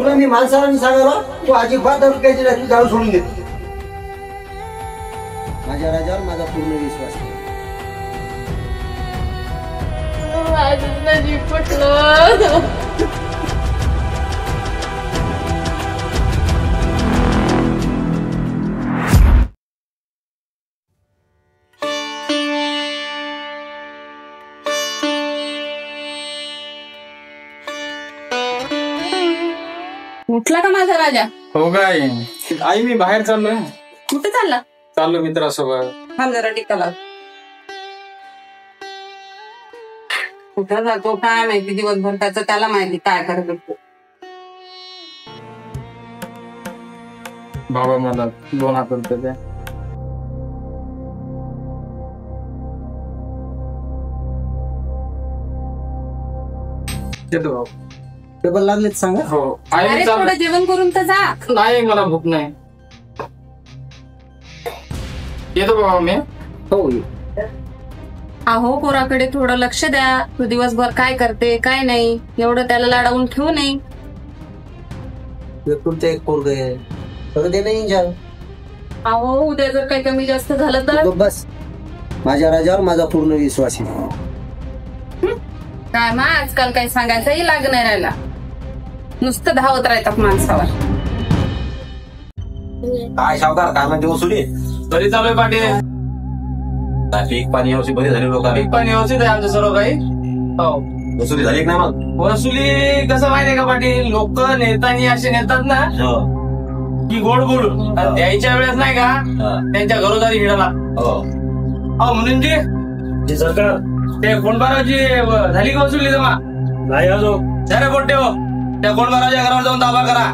तुला मी माणसाला सांगायला तू अजिबात दारू प्यायची नाही, तू दारू सोडून दे. माझ्या राजावर माझा पूर्ण विश्वास आहे. उठला का माझा राजा? हो काय आई, मी बाहेर चाललोय. कुठे चालला? चाललो मित्रासोबत. थांब जरा टिकाला. कुठं जातो काय माहिती, दिवसभर त्याचं त्याला माहिती काय करत असतो. बाबा मला 2,000 रुपये द्या. देतो बाबा. टेबल लागले सांगा. हो आई, अरे थोडं जेवण करून तर जा. नाही मला भूक नाही. येतो बाबा मी. हो अहो पोराकडे थोडं लक्ष द्या. तू दिवसभर काय करते काय नाही एवढं त्याला लाडावून ठेवू नये. तुमचं एक पोरग आहे, करू दे नाही इंजा. अहो उद्या जर काही कमी जास्त झालं तर बस. माझ्या राजावर माझा पूर्ण विश्वास आहे. काय मग आजकाल काही सांगायचंही लाग नाही राहिला. नुसतं धावत राहतात माणसावर. काय सावकार, काय म्हणते वसुली? तरी चालू आहे पाटील. पीक पाणी यावर्षी बरे झाले लोक. पीक पाणी व्यवस्थित आहे आमचं सर्व काही. हो वसुली झाली की नाही मग? वसुली कसं माहितीये का पाटील, लोक नेतानी असे नेतात ना की गोड बोलून द्यायच्या वेळेस नाही का त्यांच्या घरोदारी हिडाला. म्हणून जी सरकार ते कोंडबाराची झाली का वसुली जमा? नाही अजून. जरा पोट्टे हो, त्या कोंडबाराच्या घरावर जाऊन ताबा करा.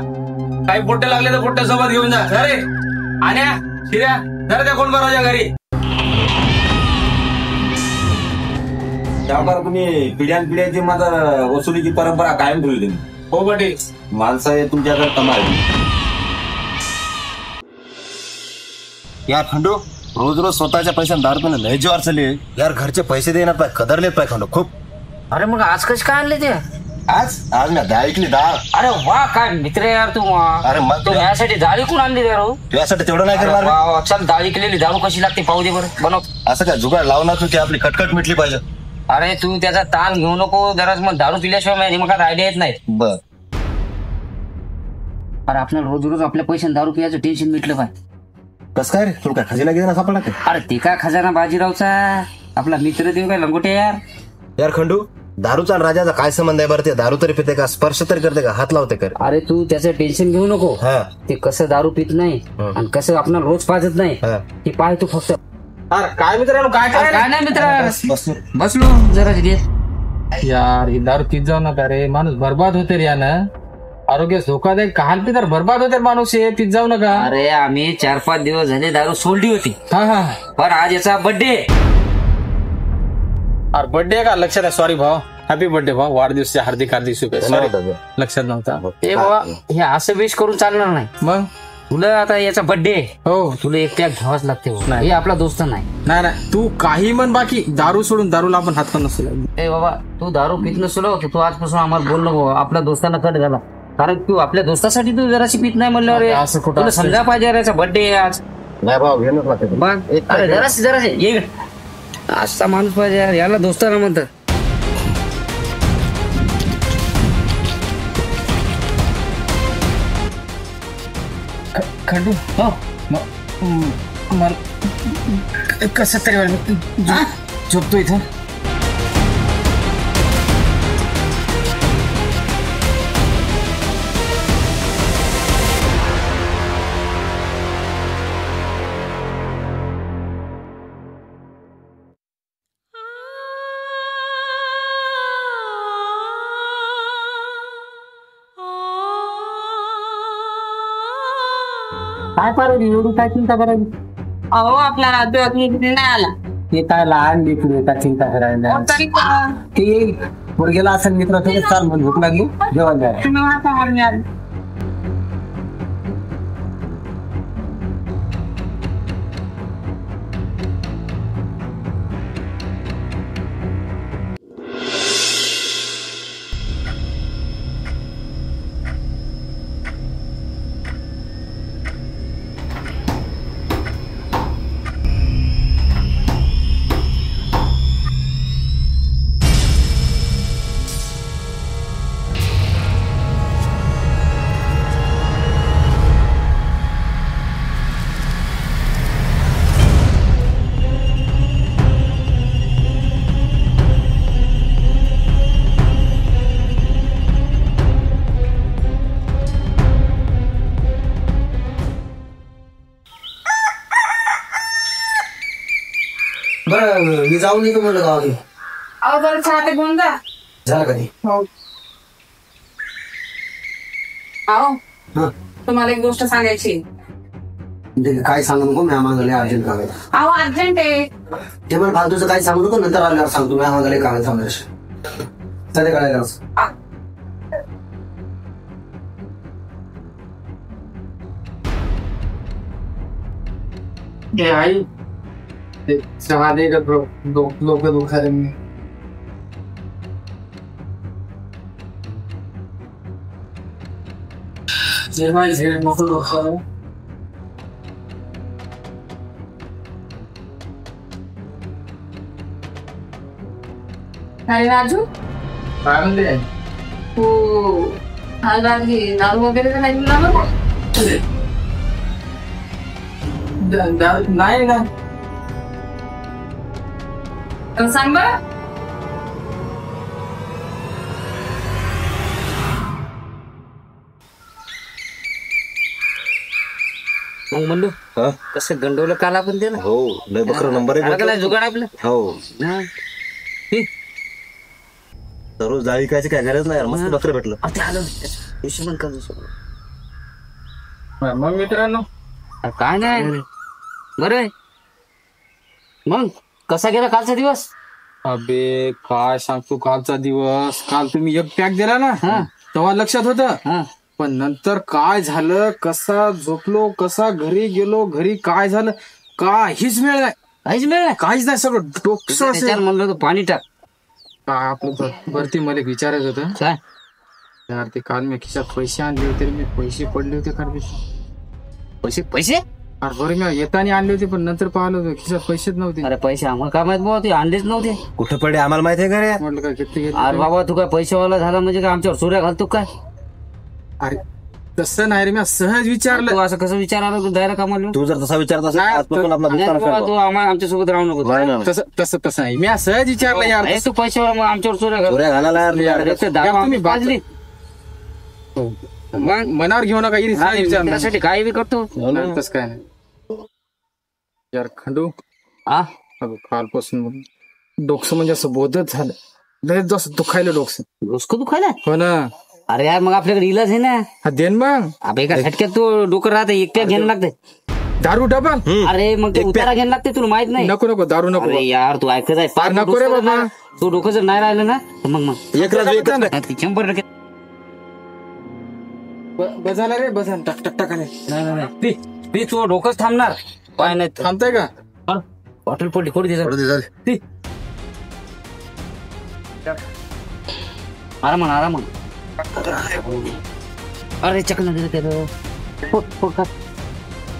काही पोट्टे लागले तर पोट्टे सोबत घेऊन जा. अरे आण्या शिर्या जरा त्या कोंडबाराच्या घरी. सावकार, तुम्ही पिढ्यानपिढ्याची माझा वसुलीची परंपरा कायम ठेवली तुम्ही. हो पाटील. माणसं आहे तुमच्याकडे कमाल. यार खंडू, रोज रोज स्वतःच्या पैशाने दारू पिणं लय जीवावर चालली. यार घरचे पैसे देणार पाय, कदरलेत पाय खंडू खूप. अरे मग आज कशी काय आणले ते? आज आज मी डाळ ऐकली डाळ. अरे वा, काय मित्र यार तू. अरे मग तू यासाठी डाळी कोण आणली यार? तुझ्यासाठी तेवढं नाही करणार मी. चल डाळी केलेली दारू कशी लागते पाहू दे बरं, बनव. असं काय जुगाड लावणार तू की आपली कटकट मिटली पाहिजे. अरे तू त्याचा ताण घेऊ नको जरा. मग दारू पिल्याशिवाय माझ्या दिमागात आयडिया येत नाही. बर. अरे आपल्याला रोज रोज आपल्या पैशाने दारू पियाचं टेन्शन मिटलं पाहिजे. कसं काय रे, तुला काय खजिना गेला सापडला काय? अरे ते काय खजाना बाजीरावचा आपला मित्र देऊ काय लंगोटे यार. यार खंडू, दारूचा आणि राजाचा काय संबंध आहे बरं? ते दारू तरी पिते का, स्पर्श तरी करते का, हात लावते कर? अरे तू त्याचं टेन्शन घेऊ नको. हा ते कसं दारू पित नाही आणि कसं आपल्याला रोज पाजत नाही हा. ते पाय तू फक्त. अरे काय मित्रांनो, काय काय नाही मित्र, बस. बसलो जरा घे. यार ही दारू पित जाऊ नका रे, माणूस बर्बाद होते रे यानं. आरोग्य धोकादायक कहाल पी तर बर्बाद होते माणूस. हे पित जाऊ नका. अरे आम्ही 4-5 दिवस झाले दारू सोडली होती. हा हा. पण आज याचा बर्थडे. अरे बर्थडे का? लक्षात आहे. सॉरी भाऊ, हॅपी बर्थडे भाऊ. वाढदिवसाच्या हार्दिक हार्दिक शुभेच्छा. सॉरी लक्षात नव्हता. ए बाबा, हे असं विश करून चालणार नाही. मग तुला आता याचा बर्थडे हो, तुला एकट्या घ्यावाच लागते. नाही. हे आपला दोस्त नाही. नाही नाही, तू काही म्हण, बाकी दारू सोडून दारूला आपण हात पण नसतो. ए बाबा, तू दारू पित नसलो तर तू आजपासून आम्हाला बोल नको. आपल्या दोस्तांना कट झाला, कारण तू आपल्या दोस्तासाठी तू जराशी पित नाही म्हणल्यावर असं कुठं तुला असतं? समजा पाहिजे याचा बर्थडे आज. नाही भाऊ, घेणंच लागते. बघ अरे जराशी ये ग. असा माणूस पाहिजे यार, याला दोस्ताना म्हणतात. खंडू हो मला कसं तरी झोपतो इथं. काय पाहिजे एवढी काय चिंता करायची? अहो आपला राजू अजून इकडे नाही आला. हे काय लहान लेकरू का चिंता करायला. तरी का? ते येईल पोरगेला असेल मित्र, चाल म्हणून भूक लागली जेवण द्या. तुम्ही वाचा म्हणून आले. बरं मी जाऊन येतो म्हणलं गावाला. अहो जरा चहा ते घेऊन जा. झालं कधी? हो. अहो हा तुम्हाला एक गोष्ट सांगायची. काय सांगू नको, मी आम्हाला अर्जंट काम आहे. अहो अर्जंट आहे. ते पण फालतूचं काही सांगू नको, नंतर आल्यावर सांगतो. मी आम्हाला काम सांगणार सध्या कळायला. हे आई ते चहा दे का लोक दुखायला मी. जेव्हा झेड नको दुखायला. अरे राजू काय म्हणते? हो हा राजी दारू वगैरे तर नाही दिला बरं. नाही ना. तर सांग बरं. मग म्हणलो हा? कसं गंडवलं काल आपण ते ना हो लय बकर नंबर आहे काय जुगाड आपलं. हो हा. दररोज जाळी काय काय गरज नाही यार, मस्त बकरं भेटलं. ते आलं हिशोबन का मग मित्रांनो काय नाही बरं आहे. मग कसा गेला कालचा दिवस? अबे काय सांगतो, कालचा दिवस. काल तुम्ही एक पॅक दिला ना तेव्हा लक्षात होतं, हा पण नंतर काय झालं, कसा झोपलो, कसा घरी गेलो, घरी काय झालं काहीच मिळ नाही. काहीच मिळेल काहीच नाही, सगळं डोकं त्याच्यावर म्हणलं होतं पाणी टाक. काय आपलं वरती मला एक विचारायचं होतं काय यार. ते काल मी खिशात पैसे आणले होते, मी पैसे पडले होते काल. पैसे पैसे अरे बरं मी येताना आणले होते, पण नंतर पाहिलं होतं खिशात पैसेच नव्हते. अरे पैसे आम्हाला काय माहित बाबा, ते आणलेच नव्हते. कुठं पडे आम्हाला माहिती आहे का रे? म्हटलं काय किती अरे बाबा तू काय पैसेवाला झाला म्हणजे काय आमच्यावर चोऱ्या घालतो काय? अरे तसं नाही रे, मी सहज तू विचारलं. असं कसं विचारायला तू डायरेक्ट आम्हाला तू जर तसा विचारत असेल नाही, आजपासून आपला दुसरा बाबा, तू आम्हाला आमच्या सोबत राहू नको. नाही ना तसं तसं तसं नाही, मी सहज विचारलं यार. नाही, तू पैसेवाला मग आमच्यावर चोऱ्या घाल. चोऱ्या घालायला यार. एक तर दारू यार, तुम्ही आम्ही पाजली. मग मनावर घेऊ नका इरी, हा, सहज विचारलं. त्यासाठी काही बी करतो. नाही, तसं काय नाही यार. खंडू हा अगं कालपासून डोकसं म्हणजे असं बोधच झालं, लय जसं दुखायलं डोकसं. डोसकं दुखायला. हो ना. अरे यार मग आपल्याकडे इलाज आहे ना. हा देन मग अबे एका झटक्यात तू डोकं राहते, एकट्या घ्यायला लागते. दारू डबल. अरे मग ते उतारा घ्यायला लागते, तुला माहित नाही. नको नको दारू नको. अरे यार तू ऐकत आहे अरे नको रे बाबा. तू डोकं जर नाही राहिलं ना तर मग एक राज एकच नाही. ते 100% बजाला रे, बजाल टक टक टक. नाही पी तू डोकंच थांबणार. काय नाही थांबताय का? बॉटल पडली खोडी दे पडू दे, झाले. आराम. अरे चकना दे त्याला.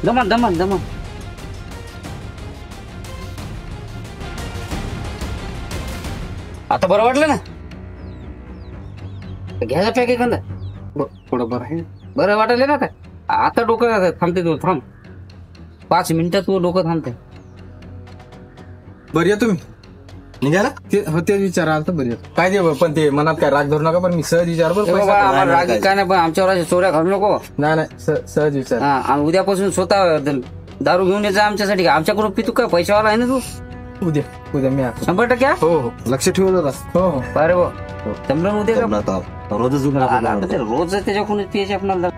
दमन आता बरं वाटलं ना? घ्यायला पॅक एखादा. थोडं बरं आहे. बरं वाटलं ना? काय आता डोकं थांबते तू. थांब 5 मिनिटात तू डोकं थांबते. बरं या तुम्ही निघाला तेच विचारा तर बरं. काय दे पण ते मनात काय राग धरू नका, पण मी सहज विचार बरं. पैसा आम्हाला रागी काय नाही, पण आमच्यावर अशा चोऱ्या घालू नको. नाही सहज विचार. हा आणि उद्यापासून स्वतः दारू घेऊन यायचं आमच्यासाठी. आमच्याकडून पितू काय पैशावाला आहे ना तू. उद्या मी आता. 100% हा? हो लक्ष ठेवून होता. हो अरे हो जमलं उद्या का? रोजच दुकानात रोज त्याच्याकडून पियायचे आपल्याला.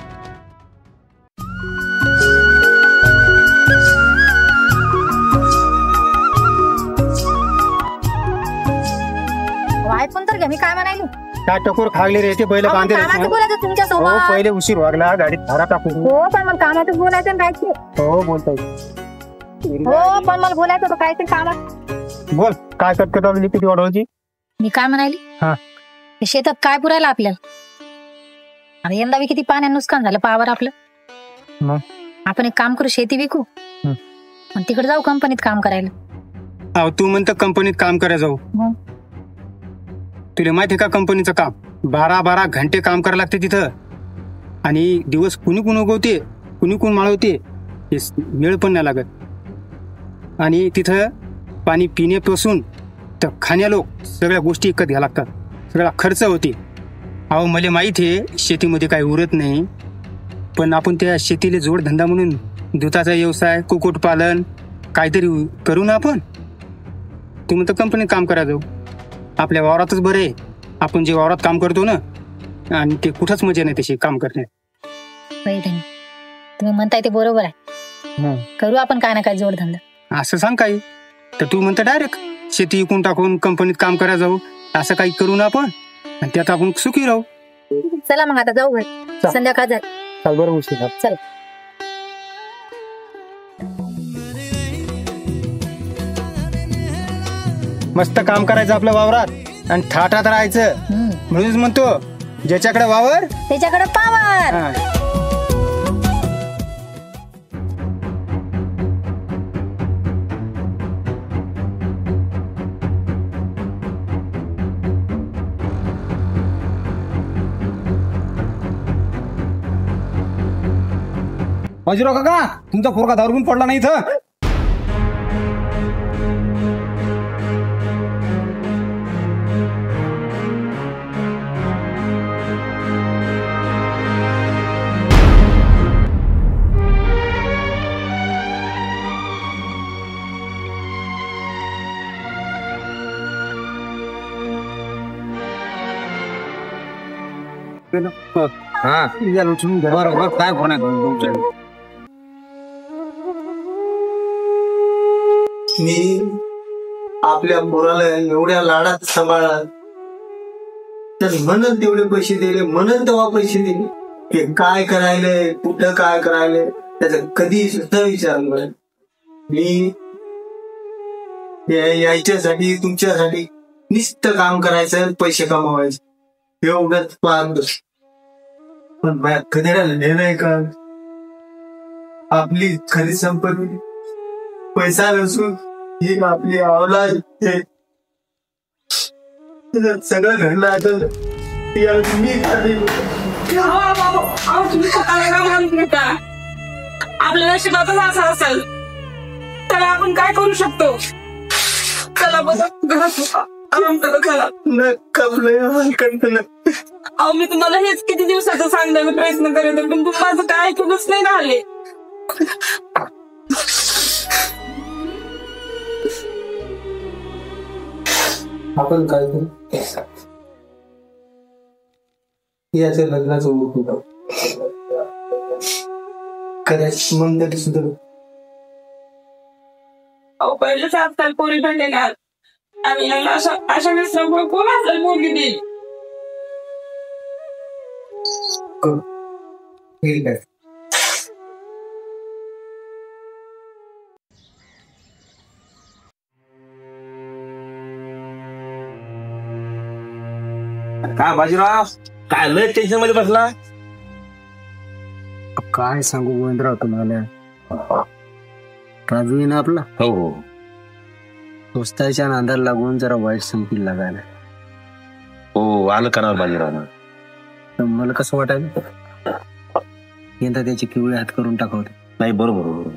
ऐकून तर घ्या, मी काय म्हणाली. काय टकोर खागले रे ते पहिले बांधे कामाचं बोलायचं तुमच्या हो सोबत. पहिले उशीर वागला गाडीत धारा टाकू. हो पण मला कामातच बोलायचं काय ते. हो बोलतोय. हो पण मला बोलायचं होतं काहीतरी कामात. बोल काय कटकट आली किती वाढवायची. मी काय म्हणाली, हा. हे शेतात काय पुरायला आपल्याला. अरे यंदा बी किती पाण्यात नुकसान झालं पावर आपलं. मग? आपण एक काम करू, शेती विकू आणि तिकडे जाऊ कंपनीत काम करायला. अहो तू म्हणतं कंपनीत काम करायला जाऊ. मग? तुला माहिती का कंपनीचं काम 12 घंटे काम करायला लागते तिथं. आणि दिवस कुणी उगवते कुणी माळवते हे वेळ पण नाही लागत. आणि तिथं पाणी पिण्यापासून तर खाण्यालोक सगळ्या गोष्टी विकत घ्यायला लागतात. सगळा खर्च होते. अहो मला माहित आहे शेतीमध्ये काही उरत नाही, पण आपण त्या शेतीला जोडधंदा म्हणून दुधाचा व्यवसाय, कुक्कुटपालन काहीतरी करू ना आपण. तू म्हणतो कंपनीत काम करा जाऊ. आपल्या वावरातच बरं आहे. आपण जे वावरात काम करतो ना, आणि ते कुठंच मजा नाही तशी काम करण्यात. होय धनी, तुम्ही म्हणताय ते बरोबर आहे. करू आपण काय ना काय जोडधंदा. असं सांग काही, तर तू म्हणतो डायरेक्ट शेती विकून टाकून कंपनीत काम करा जाऊ. असं काही करू ना आपण, आणि त्यात आपण सुखी राहू. चला मग आता जाऊ घरी, संध्याकाळ झाली. चाल बरं उशीर. चल. मस्त काम करायचं आपल्या वावरात आणि थाटात राहायचं. म्हणूनच म्हणतो ज्याच्याकडे वावर त्याच्याकडे पावर. हा. बाजीराव काका, तुमचा पोरगा दारू घेऊन पडला नाही इथं. बरोबर. काय फोन आहे? मी आपल्या मुलाला एवढ्या लाडात सांभाळला, तर म्हणत तेवढे पैसे दिले, म्हणत तेव्हा पैसे दिले. ते काय करायले, कुठं काय करायले, त्याचा कधी सुद्धा विचार नाही. मी यायच्यासाठी तुमच्यासाठी नुसतं काम करायचं, पैसे कमावायचे एवढंच पाहतो. पण माझ्या कधीला नाही का आपली खरी संपत्ती पैसा नसून ही आपली औलाद आहे. सगळं घडलं आता मी आपल्या नशिबातच असं असेल तर आपण काय करू शकतो. चला बघा घरात आराम करा. चला. अहो मी तुम्हाला हेच किती दिवसाचं सांगण्याचा प्रयत्न करत होते, पण माझं काय ऐकूनच नाही राहिले. आपण काय करू, याच्या लग्नाचं उठू करायचं मग तरी सुद्धा. अहो पहिलेच आजकाल पोरी भेटलेल्या आणि अशा वेळेस कोण असेल मुलगी देईल. ठीक आहे. काय बाजीराव, काय लय टेन्शन मध्ये बसला? काय सांगू गोविंदराव तुम्हाला, राजू आहे ना आपला. हो. दोस्ताच्या नांदाला लागून जरा वाईट संपील लागायला. हो, आलं कानावर बाजीराव. तर मला कसं वाटायला यंदा त्याची किवळे हात करून टाकावते. नाही, बरोबर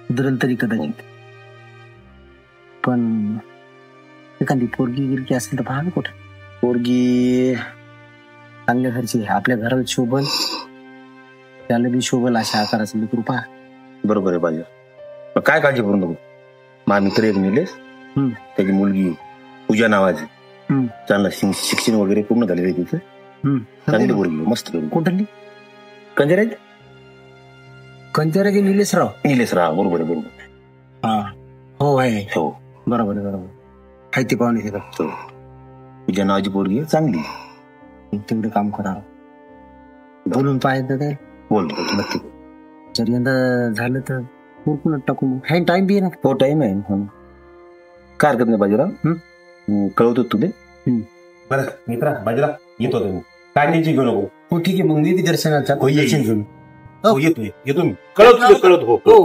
सुधरेल तरी कदाचित. पण एखादी पोरगी गिरकी असेल तर पहा ना कुठं. पोरगी चांगल्या घरची, आपल्या घराला शोभल, त्याला बी शोभल अशा आकाराचं लेकरू पहा. बरोबर आहे बाजीराव. काय काळजी करू नको. माझा मित्र एक निलेश, त्याची मुलगी पूजा नावाची, चांगला शिक्षण वगैरे पूर्ण झालेलं आहे तिचं. चांगली पोरगी, मस्त पोरगी. कुठली? कंजराची. कंजराची निलेशराव. बरोबर आहे. हा, हो आहे. हो, बरोबर आहे. आहे ते पाहुणे तिथं. पूजा नावाची पोरगी चांगली. तेवढं काम करा, बोलून पाहायचं. काय बोल नक्की. जर यंदा झालं तर पूर्ण टाकून टाइम बी ना. हो, टाइम आहे. काय हरकत नाही बाजीराव, कळवतो तुले. बरं मित्रा, बाजीराव येतो तुम्ही, काय टेन्शन घेऊ नको. हो ठीक आहे, मग मी बी दर्शनाचा घेऊन येतो मी. कळवतो. हो.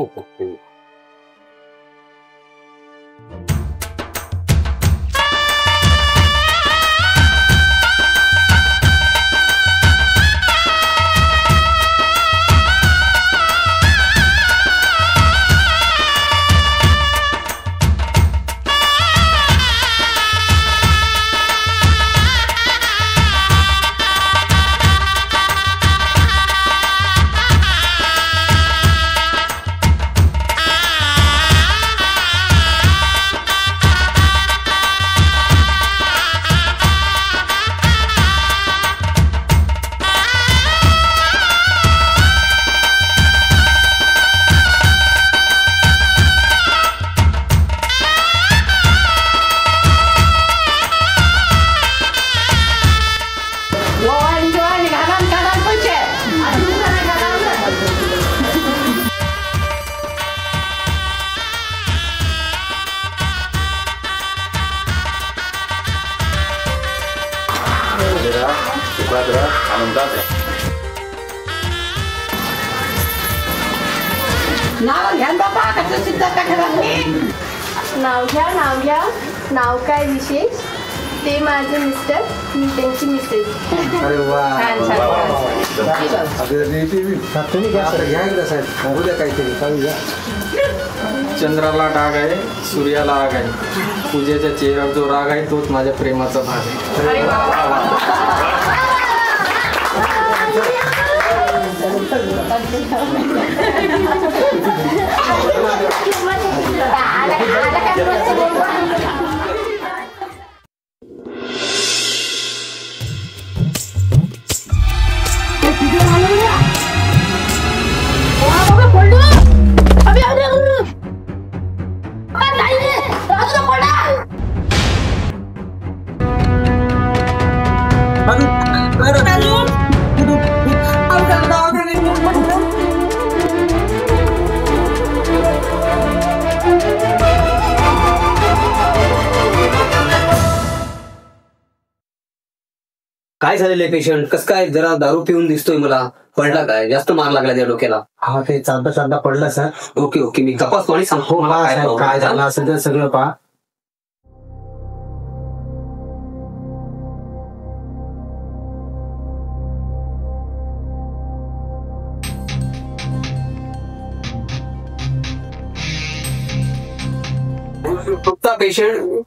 नाव घ्या बाबा कसं सिद्धार्थ घरात नाव घ्या नाव काय विशेष ते माझे मिस्टर मी त्यांची मिसेस अरे वा तुम्ही घ्या साहेब उद्या काहीतरी चालू घ्या. चंद्राला डाग आहे, सूर्याला आग आहे, पूजेच्या चेहऱ्यावर जो राग आहे तोच माझ्या प्रेमाचा भाग आहे. काय झालेलं आहे पेशंट? कस काय जरा दारू पिऊन दिसतोय मला. पडला काय? जास्त मार लागला त्या डोक्याला? हा ते चालता पडला सर. ओके ओके मी तपासतो आणि सांगतो मला काय झालं असेल तर सगळं पहा. पेशंट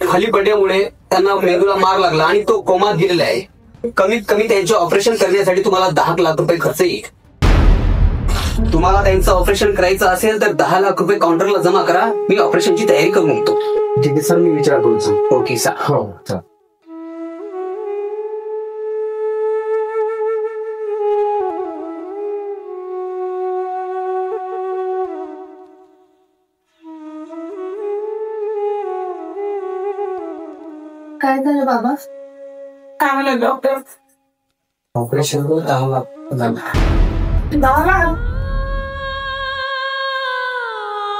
खाली पडल्यामुळे त्यांना मेंदूला मार लागला आणि तो कोमात गेलेला आहे. कमीत कमी त्यांचे ऑपरेशन करण्यासाठी तुम्हाला 10 लाख रुपये खर्च येईल. तुम्हाला त्यांचं ऑपरेशन करायचं असेल तर 10 लाख रुपये काउंटरला जमा करा. मी ऑपरेशनची तयारी करून निघतो. ठीक आहे सर, मी विचार करू. Okay sir. हो सर. काय झालं बाबा? काय म्हणलं डॉक्टर? ऑपरेशन 10 लाख. 10 लाख?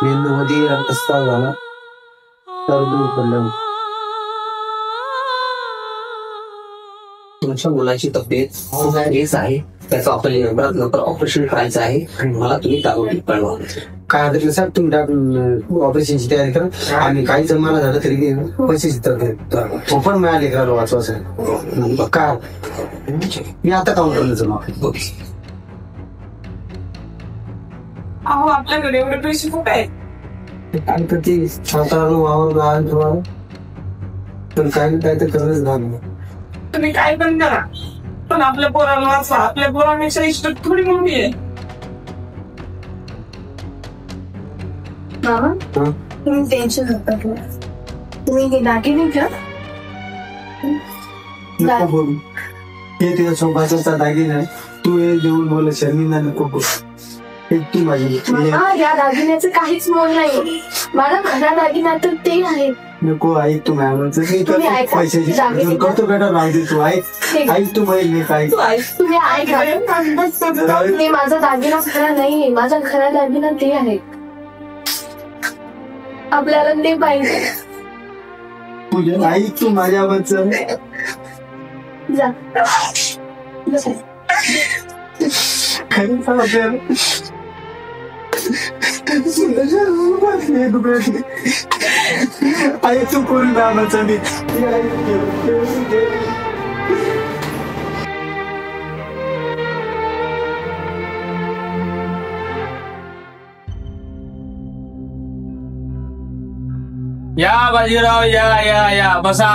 मेंदूमध्ये रक्तस्राव झाला तर दूर पडलं. तुमच्या मुलाची तब्येत केस आहे, त्याचं आपल्याला नंतर ऑपरेशन करायचं आहे. मला तुम्ही ताबडतोब कळवा. काय हरकत साहेब, तुम्ही ऑपरेशनची तयारी करा आणि काही जमाना झालं तरी पैशाची तरतूद ओपन मिळाले का वाचवा साहेब. काय मी आता काउंटरला जमा. अहो आपल्याकडे एवढे पैसे कुठे आहेत? काय तर ते सातारा वावर गाव पण काय ना काय तर करतच झालं. तुम्ही काय पण करा, पण आपल्या पोराला वाचवा. आपल्या पोरापेक्षा इष्ट थोडी मोठी आहे. मामा तुम्ही टेन्शन नका घेऊ. तुम्ही हे दागिने घ्या. नको बोलू, हे तुझ्या सौभाग्याचा दागिना. तू हे देऊन बोल शर्मिंदा नको बोल. एक तू माझी मामा या दागिन्याचं काहीच मोल नाही. माझा खरा दागिना तर ते आहे. नको ऐक तू मॅमचं. मी तुम्ही ऐका. पैशाची दागिने करतो बेटा. राहते तू ऐक. ऐक तू मी काय तुम्ही ऐका. मी माझा दागिना खरा नाहीये. माझा खरा दागिना ते आहे. आपल्याला ते पाहिजे. तुझ्या ऐक तू माझ्यावरचं. जा खरं सांग आपल्याला ऐक तू कोण मॅमचा. मी या बाजीराव या या या बसा.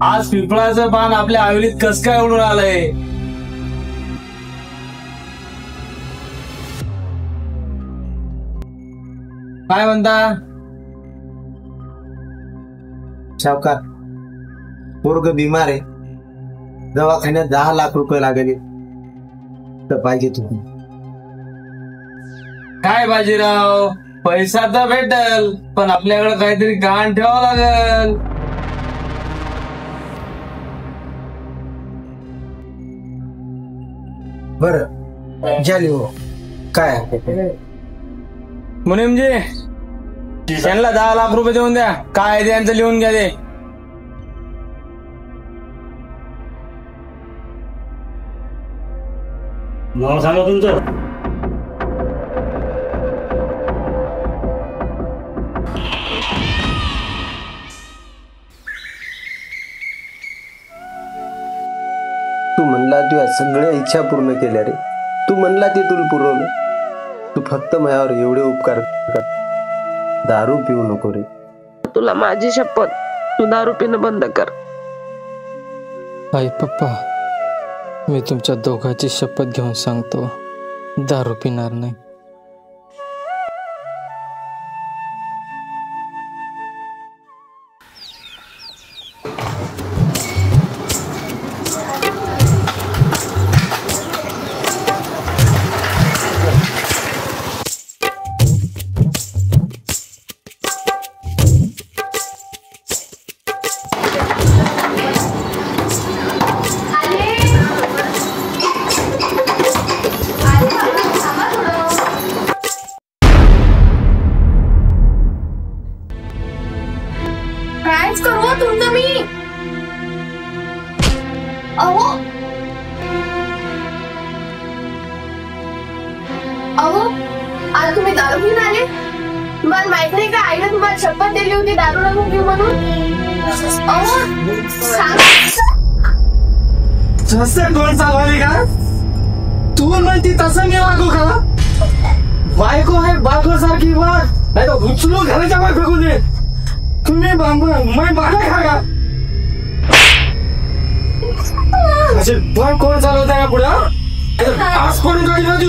आज पिंपळाचं पान आपल्या हवेलीत कस काय उडून आलंय? काय म्हणता सावकार? पोरग बिमार आहे, दवाखान्यात 10 लाख रुपये लागले तर पाहिजे तुम्ही. काय बाजीराव, पैसा तर भेटल पण आपल्याकडे काहीतरी गहाण ठेवावं लागल. बर झाली हो. काय मुनीमजी त्यांना 10 लाख रुपये देऊन द्या. काय आहे त्यांचं लिहून घ्या. ते नाव सांगा तुमचं. मला तुझ्या सगळ्या इच्छा पूर्ण केल्या रे. तू म्हणला ते तुला पुरवलं. तू फक्त माझ्यावर एवढे उपकार कर, दारू पिऊ नको रे. तुला माझी शपथ, तू दारू पिणं बंद कर. आई पप्पा, मी तुमच्या दोघांची शपथ घेऊन सांगतो, दारू पिणार नाही. कायच करू हो तुमचं मी. अहो आज तुम्ही दारू घेऊन आले. मला माहित नाही का आईने तुम्हाला शपथ दिली होती दारू नको घेऊ म्हणून. अहो तसं कोण चालवाली का? तू म्हणती तसं मी वागू का? बायको आहे बायको सारखी वाग, नाही तर उचलून घराच्या बाहेर फेकून दे. तुम्ही मागे खा का? असे पण कोण चालवत आहे पुढे? आज कोण गाडी माझी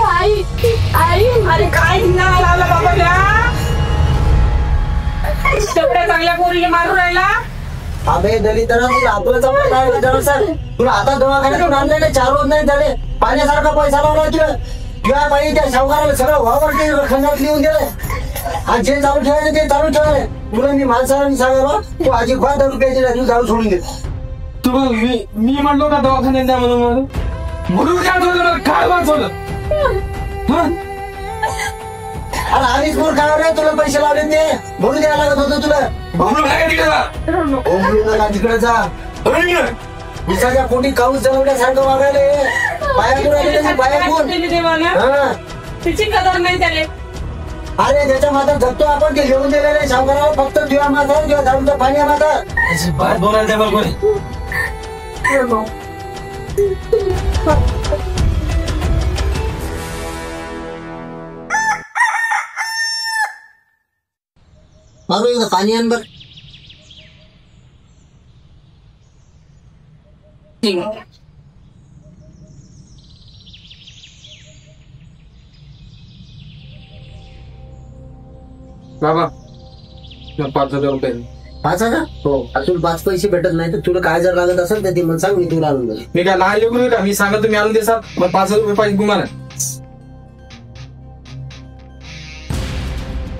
आई आई अरे काय धिंगाणा लावला बाबाला? तेवढ्या चांगल्या पोरीला मारून राहिला. अबे दलितरा, आपलं चांगलं काय झालं सर? तुला आता दवाखान्यातून आणलेले 4 रोज नाही झाले. पाण्यासारखा पैसा लावला तुला. तुझ्या बाई त्या सावकाराला सगळं वावर खंडात लिहून दिलं. आज जे चालू ठेवायचं ते चालू ठेवाय. तुला मी माणसाला सांगायला तू आजी खा दारू प्यायची नाही, तू दारू सोडून दे. तू मी म्हणलो का दवाखान्यात द्या म्हणून काय वाचवलं? अरे आधीच मोर काय रे, तुला पैसे लावले ते म्हणून द्यायला लागत होतं तुला. तिकडे जा. विसाच्या पोटी काऊस जळवण्यासारखं वागायला. तिची कदर नाही त्याने. अरे त्याच्या मात्र जगतो आपण, ते घेऊन दिलेले सावकाराला. फक्त तुझ्या माता किंवा दारूचं पाणी माता बोलायला बघ. मारू पाणी आण बर. बाबा 5,000 रुपये. 5,000? हो. तुला 5 पैसे भेटत नाही तर तुला काय जर लागत असेल तर ते मला सांग, मी तुला आणून देईल. मी काय लहान लेकरू का? मी सांगत तुम्ही आणून देसाल. मग 5,000 रुपये पाहिजे तुम्हाला.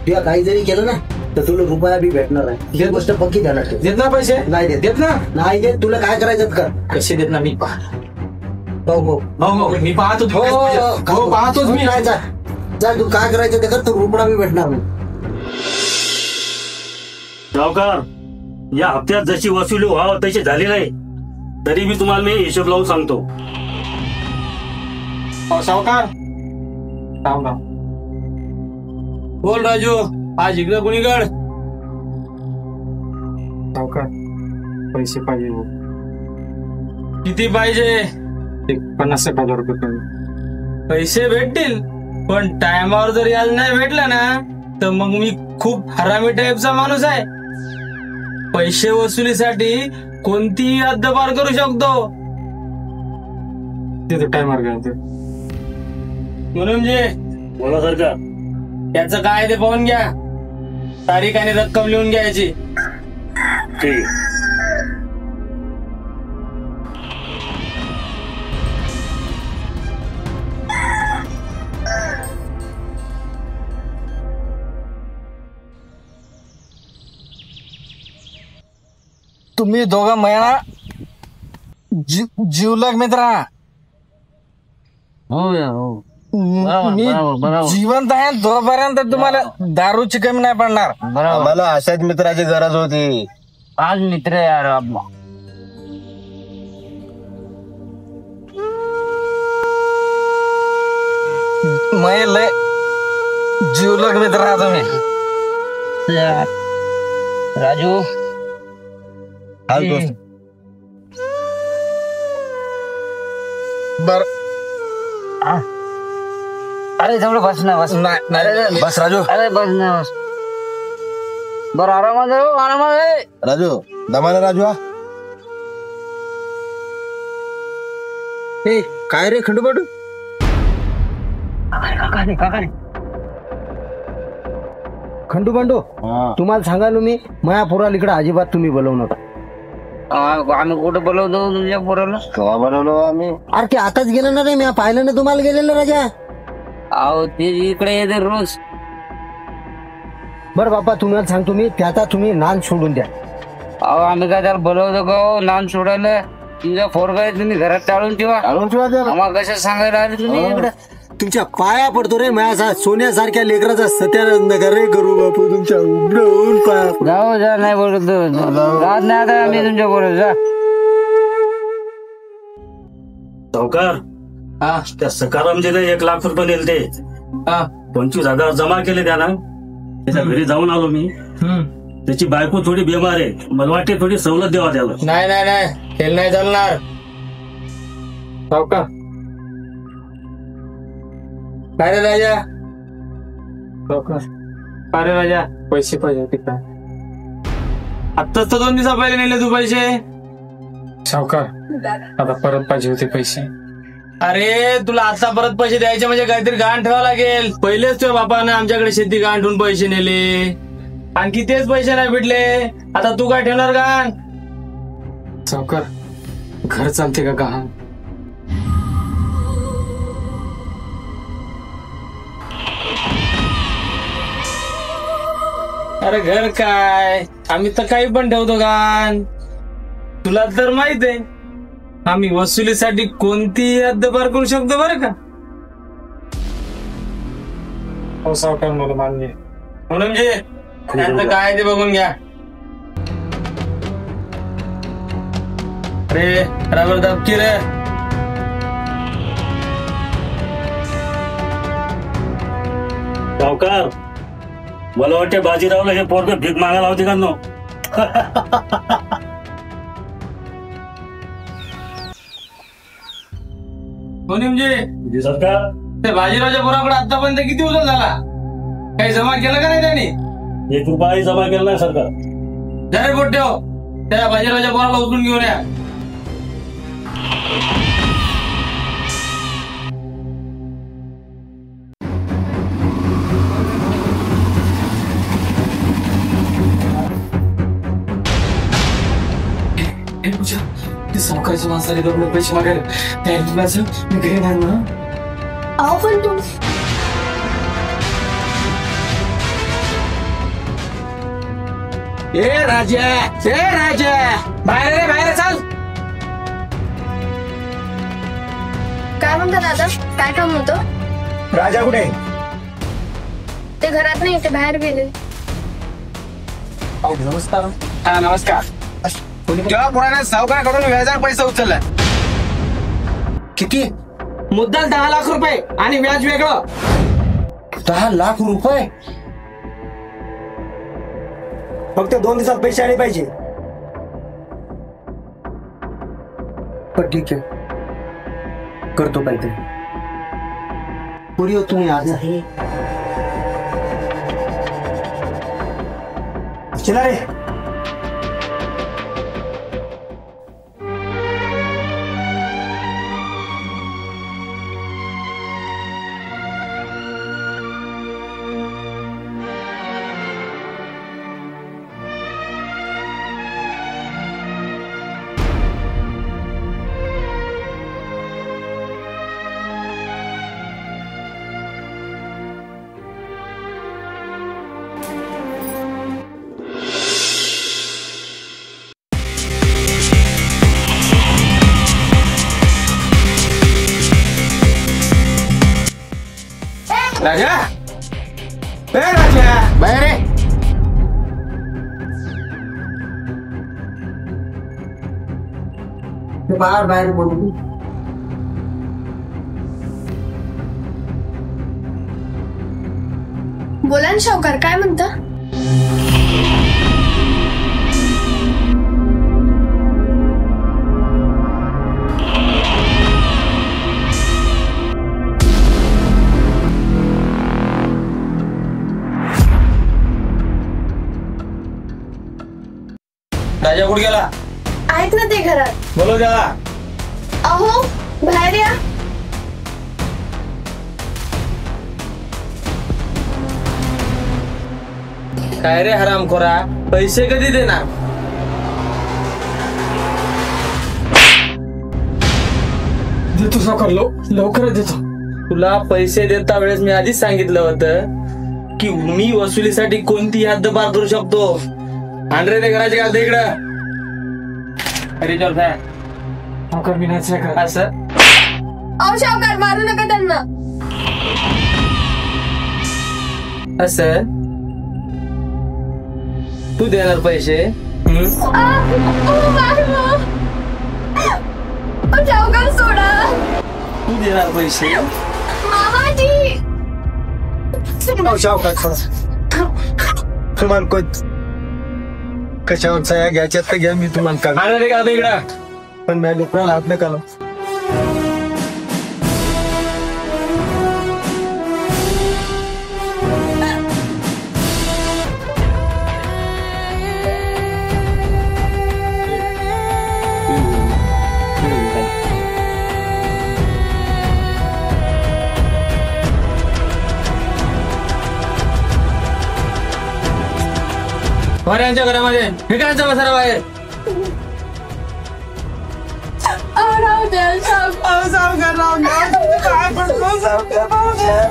तुला काही जरी केलं ना तर तुला रुपया बी भेटणार आहे. ही गोष्ट पक्की ध्यानात ठेव. देत ना पैसे? नाही देत. देत ना? नाही देत. तुला काय करायचं कर. कसे देत ना मी पाह. हो हो हो मी पाहतो. हो पाहतोच मी. जा तू काय करायचं ते कर, तर रुपया बी भेटणार नाही. सावकार, या हप्त्यात जशी वसुली व्हावं तशी झाली नाही, तरी मी तुम्हाला हिशोब लावून सांगतो. सावकार बोल राजू, आज इकडे कुणीकड? सावकार पैसे पाहिजे. किती पाहिजे? 50,000 रुपये पाहिजे. पैसे भेटतील, पण टायमावर जर याज नाही भेटलं ना तर मग मी खूप हरामी टाईपचा माणूस आहे. पैसे वसुलीसाठी कोणतीही हद्दपार करू शकतो. तिथे टायमार घ्या. म्हणून जे बोला सरकार, त्याचं काय ते पाहून घ्या. तारीख आणि रक्कम लिहून घ्यायची. ठीक. तुम्ही दोघं महिना जीवलग मित्र. मी जिवंत आहे तोपर्यंत तुम्हाला दारूची कमी नाही पडणार. आम्हाला अशाच मित्राची गरज होती. आज मित्र यार. मैं लय जीवलग मित्र आहात तुम्ही. राजू, बर अरे तेवढं बस ना बस नाही बस राजू. अरे बस ना बस. बरं आरामात राजू दमाना राजू. ए काय रे खंडूबाटू? खंडू बांडू तुम्हाला सांगालो मी माया पोराला इकडे अजिबात तुम्ही बोलवू नका. आम्ही कुठं बोलवतो तुमच्या पोराला? केव्हा बनवलो आम्ही? अरे ते आताच गेलं ना रे, मी पाहिलं ना तुम्हाला गेलेलं राजा. अहो ते इकडे येते रोज. बरं बाप्पा तुम्हाला सांगतो मी, त्याचा तुम्ही नान सोडून द्या. अहो आम्ही काय त्याला बोलवतो का हो नान सोडायला? तुमच्या पोरगा तुम्ही घरात टाळून ठेवा. आम्हाला कशा सांगायला आले तुम्ही इकडे? तुमच्या पाया पडतो रे, माझ्या सोन्यासारख्या लेकराचा सत्यानंद कर रे करू बापू, तुमच्या उघडून पाया. जाऊ जा, नाही बोलत राहत नाही आता आम्ही तुमच्या पोरं. जा सावकार. त्या सकारामजीने 1 लाख रुपये दिले ते 25,000 जमा केले त्यानं. त्याच्या घरी जाऊन आलो मी. त्याची बायको थोडी बिमार आहे, मला वाटते थोडी सवलत द्यावा त्याला. नाही नाही नाही खेळ नाही चालणार. सावकार काय रे राजा? अरे राजा पैसे पाहिजे होते काय? आत्ताच तर 2 दिवसा पहिले नेले तू पैसे. सावकार आता परत पाहिजे होते पैसे. अरे तुला आता परत पैसे द्यायचे म्हणजे काहीतरी गहाण ठेवावं लागेल. पहिलेच तुझ्या बापाने आमच्याकडे शेती गहाण ठेवून पैसे नेले, आणखी तेच पैसे नाही भेटले. आता तू काय ठेवणार गहाण? सावकार घर चालते का गहाण? अरे घर काय, आम्ही तर काही पण ठेवतो गहाण. तुला तर माहित आहे आम्ही वसुलीसाठी कोणतीही हद्दपार करू शकतो बरं का. हो सावकार मला मान्य आहे. म्हणून जे त्यांचं काय ते बघून घ्या. अरे बराबर दबकी रे. सावकार मला वाटते बाजीरावला हे पोरग भीक मागायला होती का नो? म्हणजे सरकार ते बाजीरावच्या पोराकडे आतापर्यंत किती उचल झाला? काही जमा केलं का नाही त्यांनी? 1 रुपयाही जमा केला नाही सरकार. जा रे बोट ठेव, त्या बाजीरावच्या पोराला उचलून घेऊन या. सावकारच्या माणसाने 2 पैसे मागायला त्या मी घरी नाही ना. अहो पण तू ए राजा बाहेर रे, बाहेर चाल. काय म्हणता दादा? काय काम होतं? राजा कुठे? ते घरात नाही, ते बाहेर गेले. नमस्कार. हा नमस्कार. तेव्हा पुराने सावकाराकडून व्याजावर पैसा उचलला. किती? मुद्दल 10 लाख रुपये आणि व्याज वेगळं. 10 लाख रुपये? फक्त 2 दिवसात पैसे आले पाहिजे. पण ठीक आहे, करतो काहीतरी. पुरी तुम्ही आज आहे चला रे. राजा ए राजा बाहेर रे. बाहेर बोलू. बोला ना सावकार, काय म्हणता? राजा कुठे गेला? आहेत ना ते घरात. बोलो त्याला. अहो बाहेर या. काय रे हरामखोरा, पैसे कधी देणार? देतो सावकार, लवकरच देतो. तुला पैसे देता वेळेस मी आधीच सांगितलं होतं की मी वसुलीसाठी कोणती हद्द पार करू शकतो. आंध्रे ते घराचे का इकडं. अरे चल काय सावकार मी नाही असं. अहो सावकार मारू नका त्यांना. असं तू देणार पैसे? सावकार सोडा. तू देणार पैसे? मामाजी. सावकार सोडा. तुम्हाला कशावर सह्या घ्यायच्यात तर घ्या, मी तुम्हाला का इकडं. पण मी लेकराला हात नका लावू. यांच्या घरामध्ये ठिकाणचा बसारा बाहेर. राहू द्या सावकार, राहू द्या. काय करतो सावकार, राहू द्या.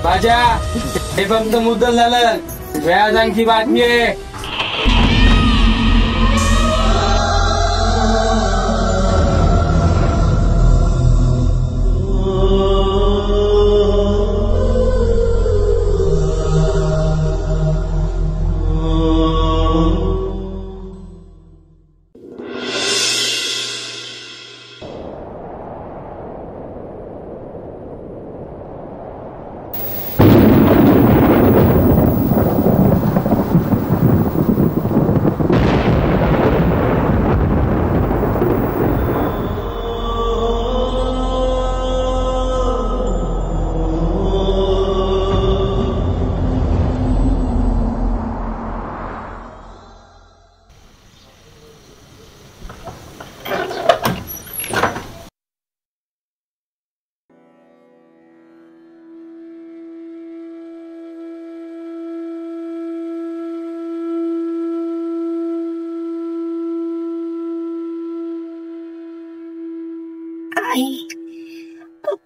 बाजा हे फक्त मुद्दल झालं, व्याज आणखी बातमी आहे.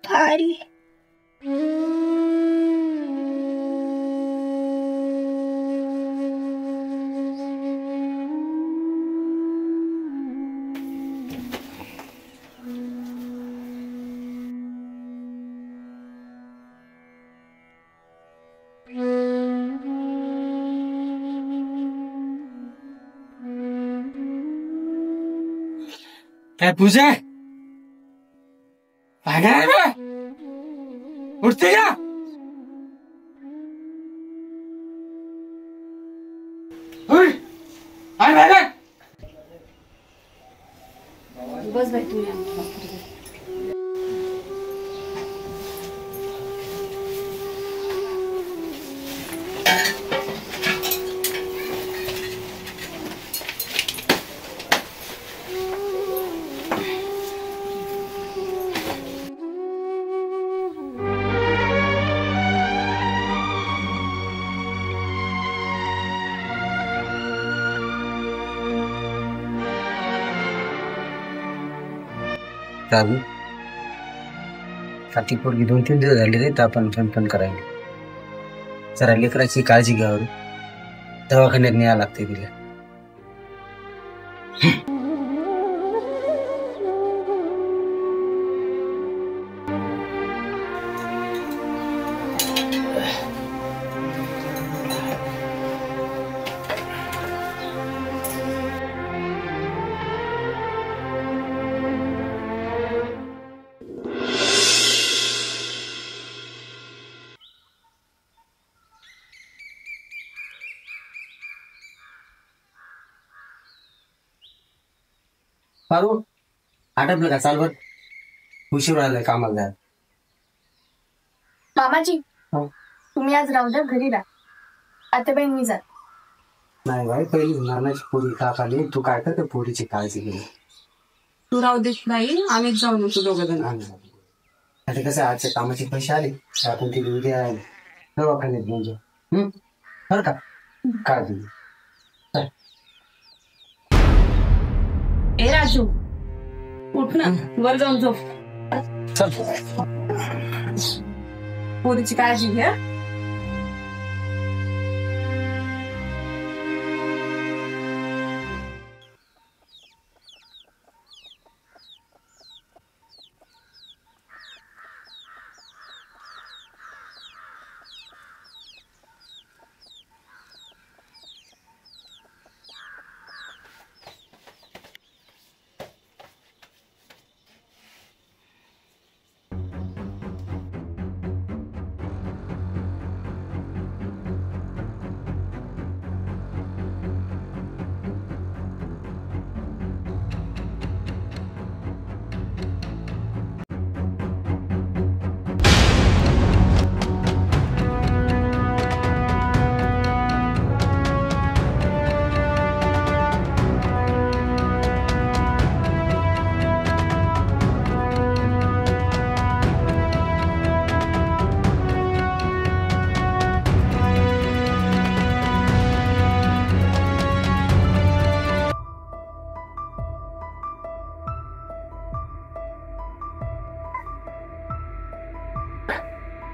भारी. काय पूजा उठते का? बस भाई तू राहू ती पोरगी 2-3 दिवस झाले रे, तर आपण पण करायला जरा लेकराची काळजी घ्यावर, दवाखान्यात न्यावं लागते तिला. पारू आटपलं का? चाल बर, उशीर राहिलाय कामाला जायला. मामाजी हो. तुम्ही आज राहू द्या, घरी राहा. आता बाई मी जात. नाही बाई, पहिली नानाची पोरी का खाली, तू काय करते पोरीची काळजी घे. तू राहू देत नाही, आम्हीच जाऊन येतो दोघं जण. आता कसं आजच्या कामाचे पैसे आले तर आपण ती उद्या दवाखान्यात घेऊन जाऊ. बरं का? काळजी घे. ए राजू, उठ ना, वर जाऊन झोप. चल. पोरीची काळजी घ्या.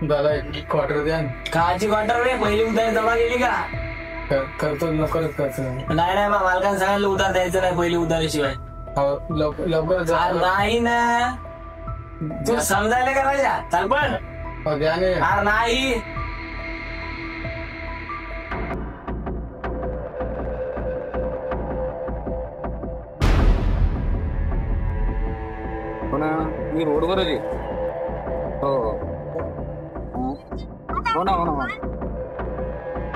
दादा क्वार्टर द्या. काची क्वार्टर रे? पहिली उधार जमा केली का? करतो, लवकरच करतो. नाही मालकांना सांगायला उधार द्यायचं नाही पहिली उधारीशिवाय. लवकरच नाही ना, तू समजायला का माझ्या? चाल पण. नाही मी रोडवरच आहे. हो ना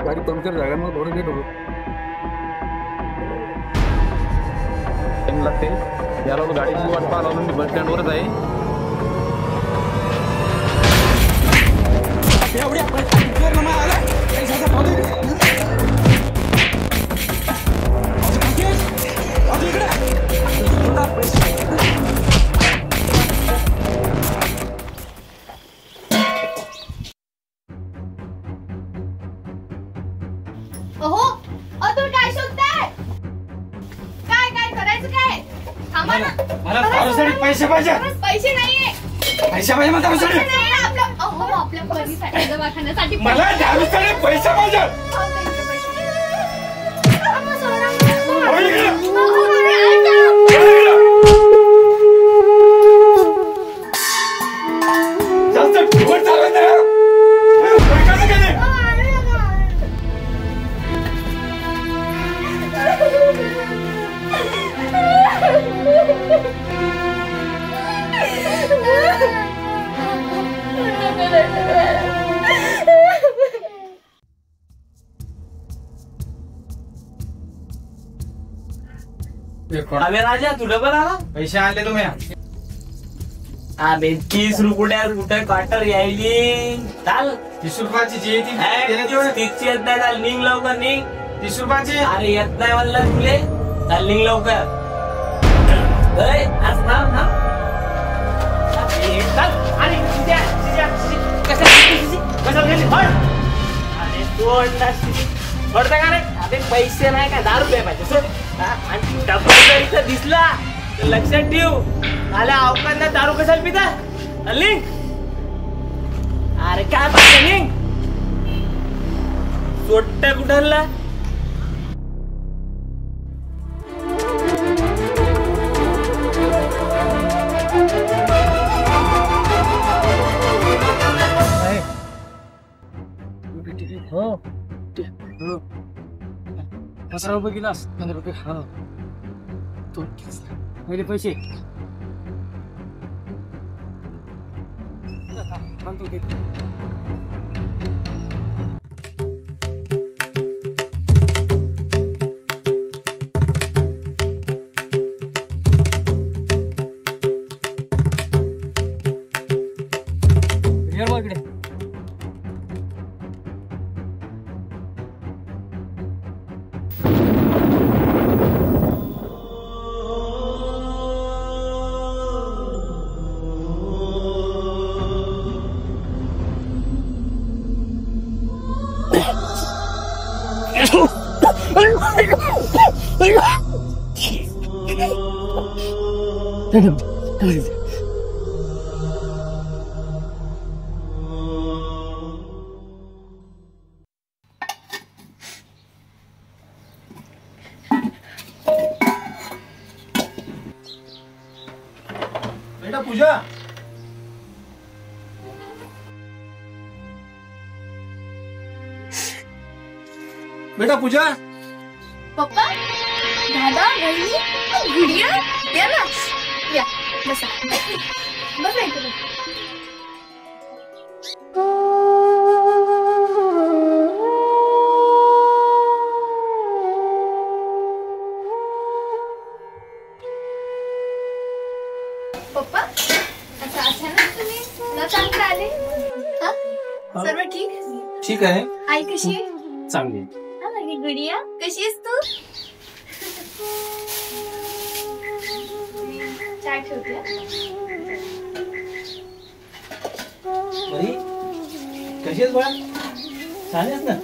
गाडी पंक्चर झाल्या मग थोडं लेट होतो. लागते याला गाडीची वाट पाहायला मी बस स्टँडवरच आहे. तुम्ही काय शोधताय? काय करायचं काय? थांबा ना. मला पैसे पाहिजे. पैसे नाहीये. पैसे पाहिजे मला. पैसे नाही आपल्या पोरीसाठी दवाखान्यासाठी मला दारूसाठी पैसे पाहिजे. जास्त ढोल चालवत नाही. अबे राजा, तू डबल आला? पैसे आणले तुम्ही? अबे 30 रुपये कुठे क्वार्टर यायली. चाल 30 रुपयाची जी येते तिची येत नाही. चाल निघ लवकर, निघ. 30 रुपयाची? अरे येत नाही म्हणलं तुले. चाल निघ लवकर. पैसे नाही का? 10 रुपये पाहिजे. सोड. आणि डबा जर इथं दिसला तर लक्षात ठेव. आल्या अवकांना दारू कशाला पिता? निघ. अरे काय पाहिजे? निघ. सोट्ट कुठला? हो 15 रुपये गिलास. 15 रुपये. हा तो पहिले पैसे. बेटा पूजा, बेटा पूजा. पप्पा, दादा, वहिनी, गुडिया, या ना, या बसा बसा इथे बसा. पप्पा, आता अचानक तुम्ही न सांगता आले. हा? सर्व ठीक? ठीक आहे. आई कशी आहे? चांगली. हा, माझी गुडिया कशी आहेस तू? चाय ठेवते. बरी कशी आहेस बाळा? छान आहेस ना?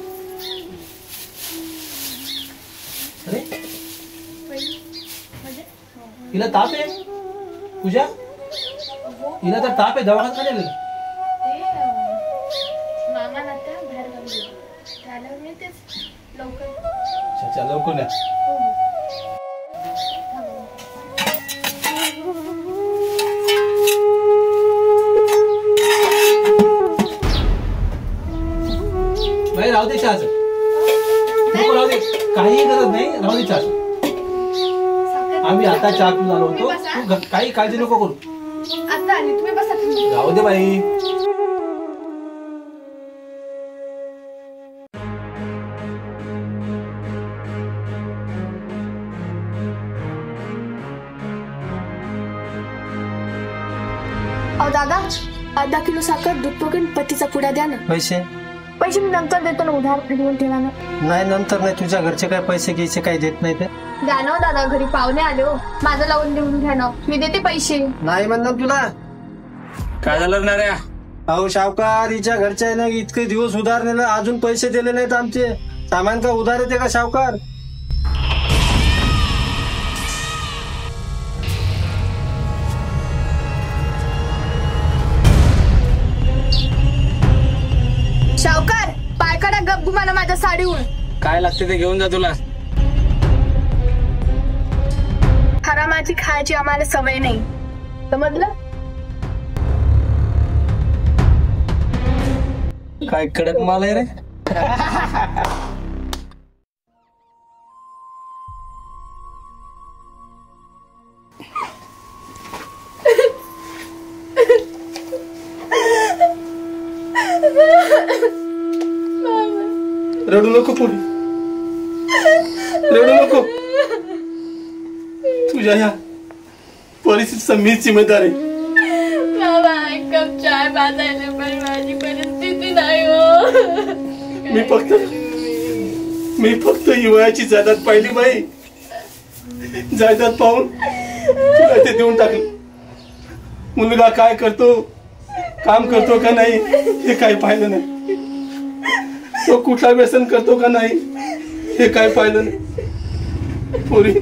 अरे तिला ताप आहे पूजा, तिला तर ताप आहे, दवाखान्यात का नाही? मामा ना त्या बाहेर गावी गेले. त्याला मी तेच लवकर. अच्छा लवकर ना. नाही राहू दे चहाचं, नको राहू दे, काही गरज नाही, राहू दे चहाचं. आम्ही आता चहा पिऊन आलो होतो, तू काही काळजी नको करू. आता आली तुम्ही बसा. राहू दे बाई. अहो दादा, अर्धा किलो साखर, दूध पकडून पत्तीचा पुडा द्या ना. पैसे पैसे मी नंतर देतो ना, उधार घेऊन ठेवा ना. नाही, नंतर नाही. तुझ्या घरचे काय पैसे घ्यायचे काही देत नाही ते. द्या ना दादा, घरी पाहुणे आले हो. माझं लावून देऊन घ्या ना, मी देते पैसे. नाही म्हणलं तुला. काय झालं ना रे? अहो सावकार, हिच्या घरच्या ना इतके दिवस उधार नेलं, अजून पैसे दिले नाहीत आमचे. सामान का उधार येते का सावकार? सावकार, पाय काढा गप्पू मला माझ्या साडीवर. काय लागते ते घेऊन जा तुला. हरामाची खायची आम्हाला सवय नाही, समजलं? काय कडक माल आहे रे. रडू नको पुरी, रडू नको. तुझ्या ह्या परिस्थितीचा मीच जिम्मेदार आहे. बाबा, एक कप चाय पाजायला पण माझी परिस्थिती नाही हो. मी फक्त हिवाळ्याची जायदाद पाहिली बाई. जायदाद पाहून तुला ते देऊन टाकलं. मुलगा काय करतो, काम करतो का नाही हे काही पाहिलं नाही. तो कुठला व्यसन करतो का नाही हे काय पाहिलं नाही. पोरी,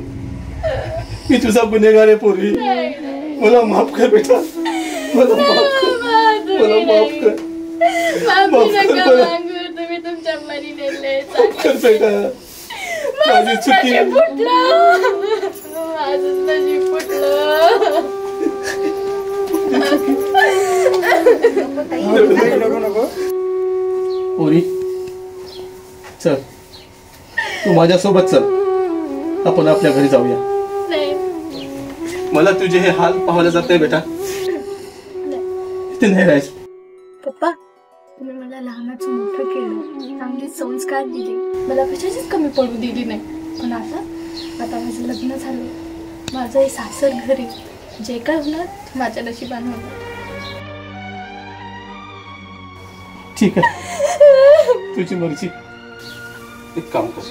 मी तुझा गुन्हेगार आहे पोरी. मला माफ कर बेटा, मला माफ कर, मला माफ कर. तुम्ही तुमच्या मनी नेले. माफ कर बेटा, माझी चुकी. माझं नशीब फुटलं. पोरी चल, तू माझ्यासोबत चल, आपण आपल्या घरी जाऊया. मला तुझे हे हाल पाहायला जात नाही बेटा, इथे नाही राहायचं. पप्पा, तुम्ही मला लहानाचं मोठं केलं, चांगले संस्कार दिले, मला कशाचीच कमी पडू दिली नाही. पण आता माझं लग्न झालं, माझं हे सासर घरी, जे काय होणार माझ्या नशिबानं होणार. ठीक आहे, तुझी मर्जी. एक काम कर,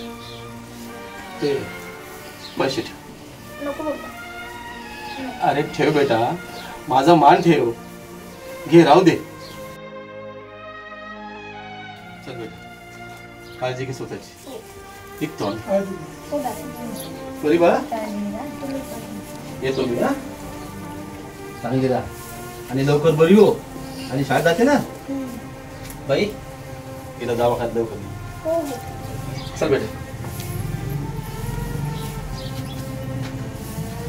ते पैसे ठेव. नको बाबा. अरे ठेव बेटा, माझा मान ठेव. घे, राहू दे. चल बेटा, काळजी घे स्वतःची. निघतो बरी बा, येतो मी. चांगली राहा आणि लवकर बरी हो. आणि शाळेत जाते ना बाई, तिला दवाखान्यात लवकर. चल बेटा.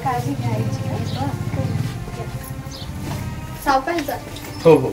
काळजी घ्यायची. सावकाश जा. हो हो.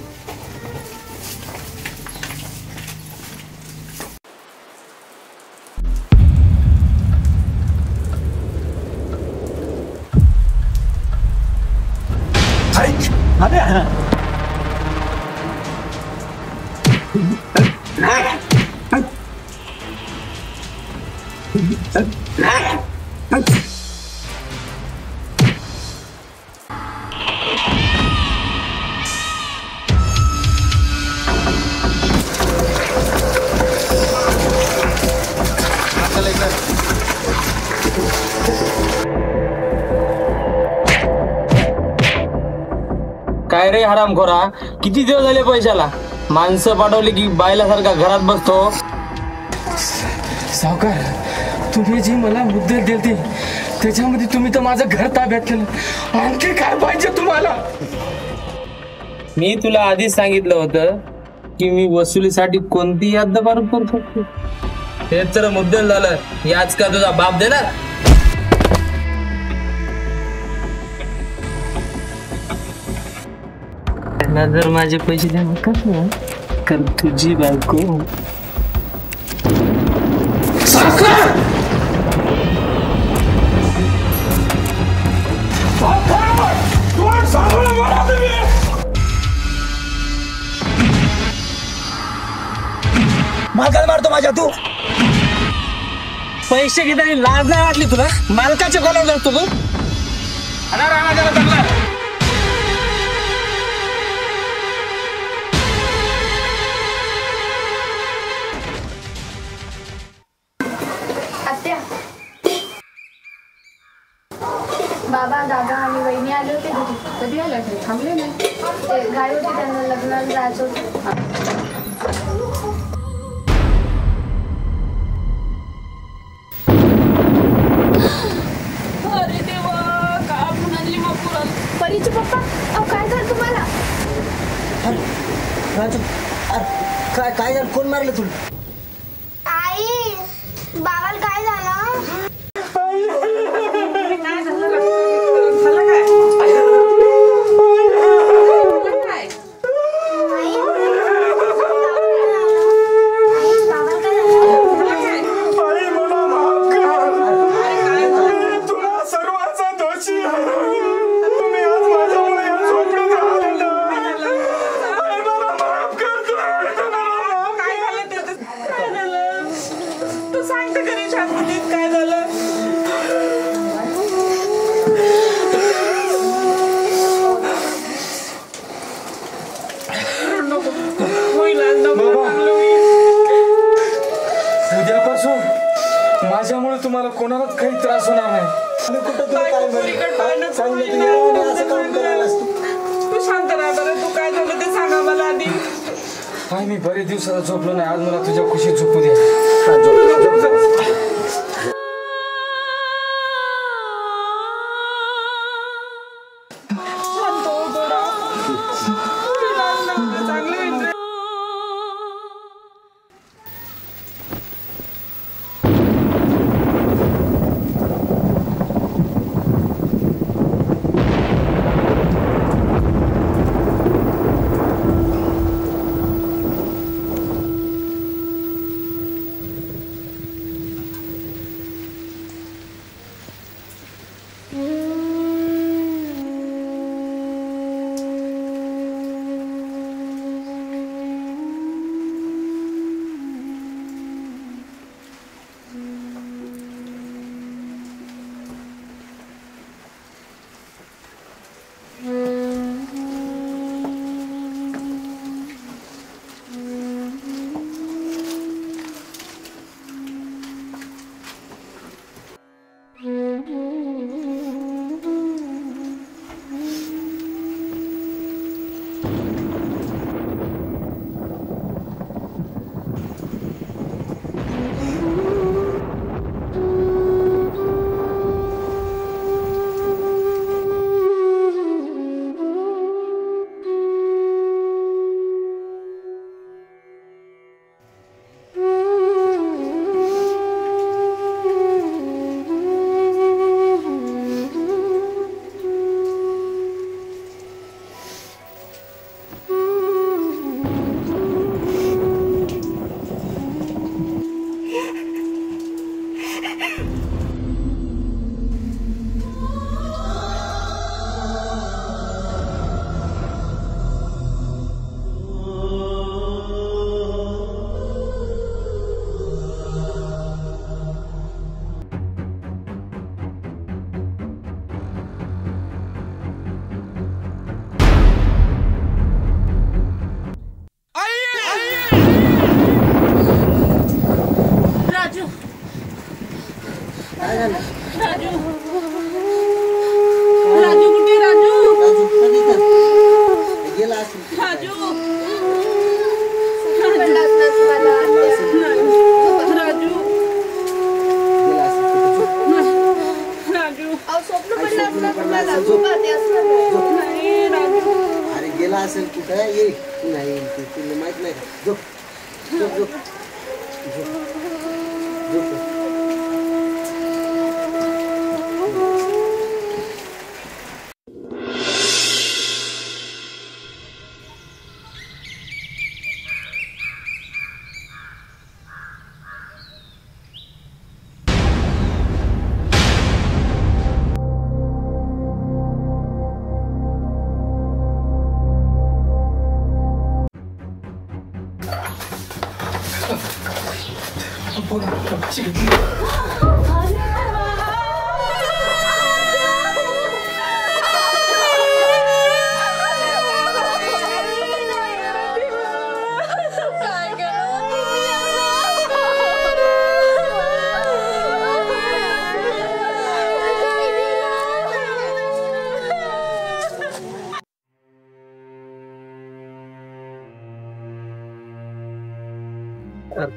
काय रे हरामखोरा, किती दिवस झाले पैशाला? माणसं पाठवली की बायलासारखा घरात बसतो. सावकार, तुम्ही जी मला मुद्दे दिली त्याच्यामध्ये तुम्ही तर माझं घर ताब्यात केलं. आणखी काय पाहिजे तुम्हाला? मी तुला आधीच सांगितलं होतं की मी वसुलीसाठी कोणती हद्दपार करू शकतो. हेच तर मुद्दल झालं. याच का तुझा बाप देणार? जर माझे पैसे देणार कसं? कारण तुझी बायको मालकाला मारतो माझ्या तू. पैसे घेताना लाज नाही वाटली तुला? मालकाच्या कोणावर जातो तू? आत्या, बाबा दादा आणि वहिनी आले होते घरी. कधी आले होते? थांबले नाही. ते घाई होती त्यांना, लग्नाला जायचं होतं. परीचे पप्पा, अहो काय झालं तुम्हाला? काय झालं? कोण मारलं तुला? आई, बाबाला काय झालं? उद्यापासून माझ्यामुळे तुम्हाला कोणालाच काही त्रास होणार नाही. तू शांत राहा बरं. तू काय झालं ते सांगा मला आधी. आई, मी बरेच दिवसाला झोपलो नाही. आज मला तुझ्या खुशीत झोपू दे.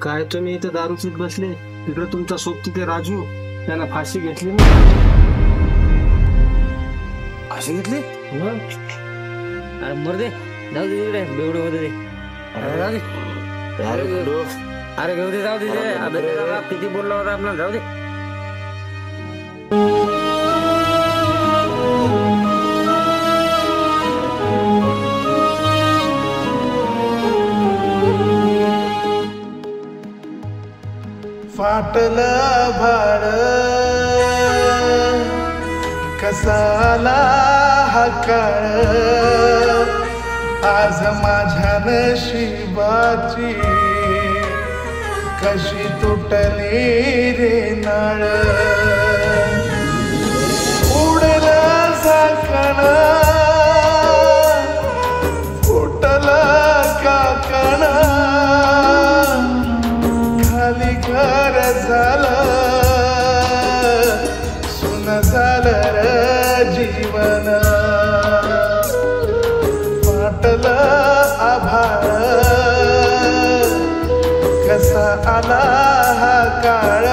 काय तुम्ही इथं दारू पीत बसले, तिकडे तुमचा सोबती ते राजू त्यानं फाशी घेतली ना. फाशी घेतली? अरे मर्दे जाऊ दे तिकडे, बेवडे होते ते. अरे घेऊ दे, जाऊ दे. किती बोलला होता आपल्याला, जाऊ दे. फाटलं भाड कसाला हा काळ, आज माझ्या नशिबाची कशी तुटली रे नाळ. उडलं झाकण फुटलं काकण, खाली घर झालं सुन झालं र जीवन. फाटलं आभाळ कसा आला हा काळ,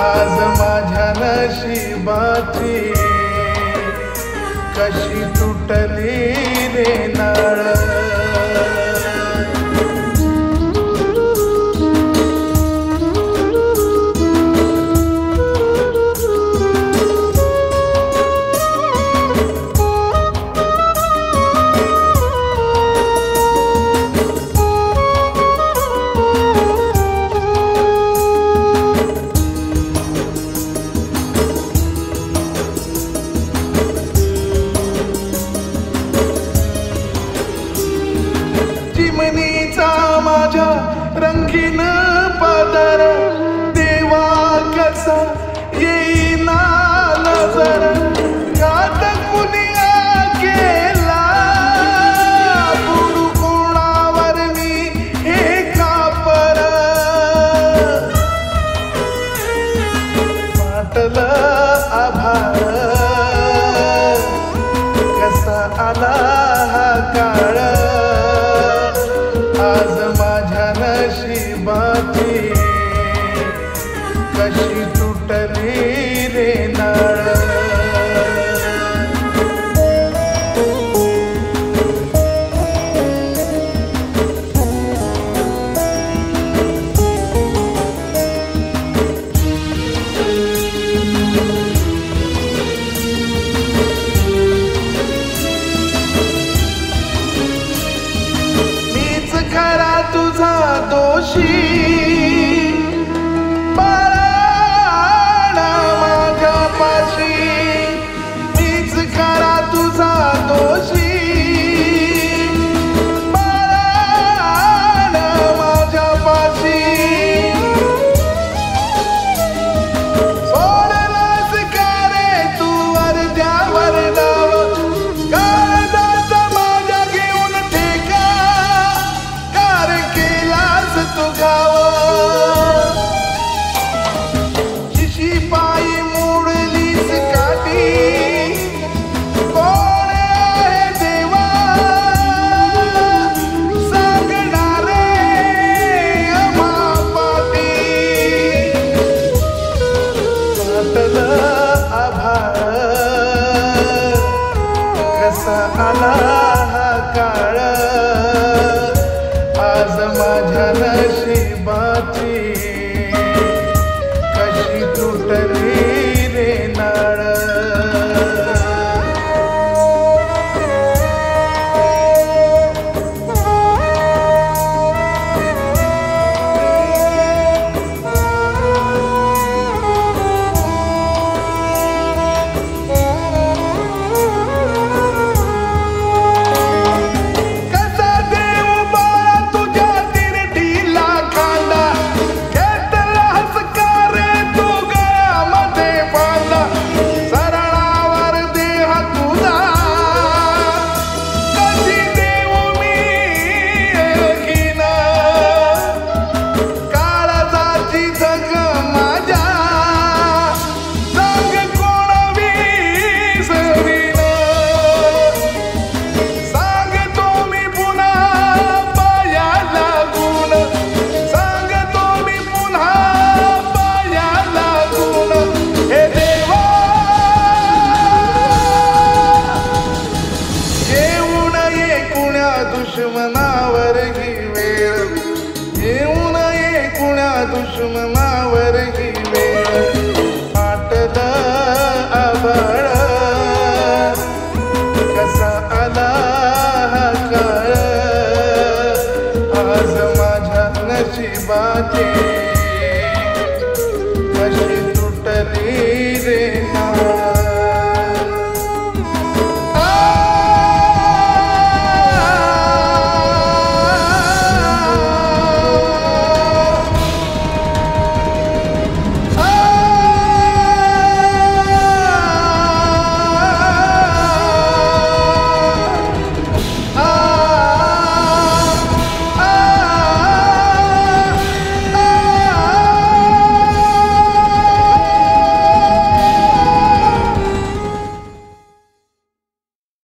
आज माझ्या नशिबाची कशी तुटली रे नाळ. चिमणीचा माझ्या रंगीन पदर, देवा कसा येईना नजर. घात कुणिया केला बुडू कोणावर मी हे कापर. फाटलं आभाळ कसा आला हा काळ, आज माझ्या नशिबाची कशी तुटली रे नाळ. मीच खरा तुझा दोषी, बाळा माझ्या पाशी. मीच खरा तुझा दोषी, बाळा माझ्या पाशी. सोडलास का रे तू अर्ध्यावर नाव, काळजाचा माझ्या घेऊन ठेका कार केलास तू गाव. शिशीपायी मोडलीस काठी, कोण आहे देवा सांगणारे अमापाटी. फाटलं आभाळ कसा आला हा काळ, आज माझ्या नशिबाची कशी तुटली रे नाळ. कसा देव बाळा तुझ्या तिरडीला कांदा, दुश्मनावर ही वेळ आटलं आभाळ कसा आला हा काळ आज माझ्या नशिबाची कशी तुटली रे